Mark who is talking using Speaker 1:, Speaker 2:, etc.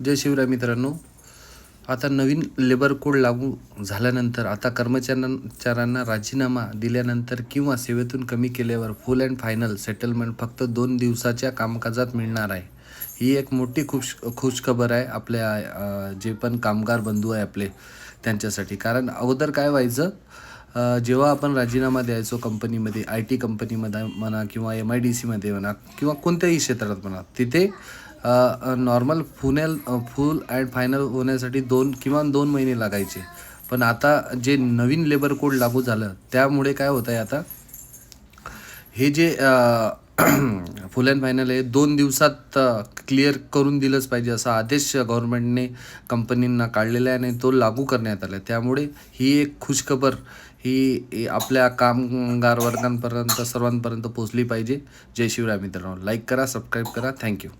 Speaker 1: जय शिवराय मित्रांनो. आता नवीन labour code लागू झाल्यानंतर आता कर्मचाऱ्यांना राजीनामा दिल्यानंतर किंवा सेवेतून कमी केल्यावर फुल अँड फायनल सेटलमेंट फक्त 2 दिवसाच्या कामकाजात मिळणार आहे. ही एक मोठी खुशखबर आहे आपल्या जे पण कामगार बंधू आहे आपले त्यांच्यासाठी. कारण अगोदर काय व्हायचं, जेव्हा आपण राजीनामा द्यायचो कंपनीमध्ये, IT कंपनीमध्ये म्हणा किंवा MIDCमध्ये म्हणा किंवा कोणत्याही क्षेत्रात म्हणा, तिथे नॉर्मल फुल अँड फायनल होण्यासाठी किमान 2 महिने लागायचे. पण आता जे नवीन लेबर कोड लागू झालं त्यामुळे काय होतं आहे, आता हे जे फुल अँड फायनल आहे 2 दिवसात क्लिअर करून दिलंच पाहिजे असा आदेश गव्हर्नमेंटने कंपनींना काढलेला आहे आणि तो लागू करण्यात आला. त्यामुळे ही एक खुशखबर ही आपल्या कामगार वर्गांपर्यंत सर्वांपर्यंत पोहोचली पाहिजे. जय शिवराय मित्रांनो. लाईक करा, सबस्क्राईब करा. थँक्यू.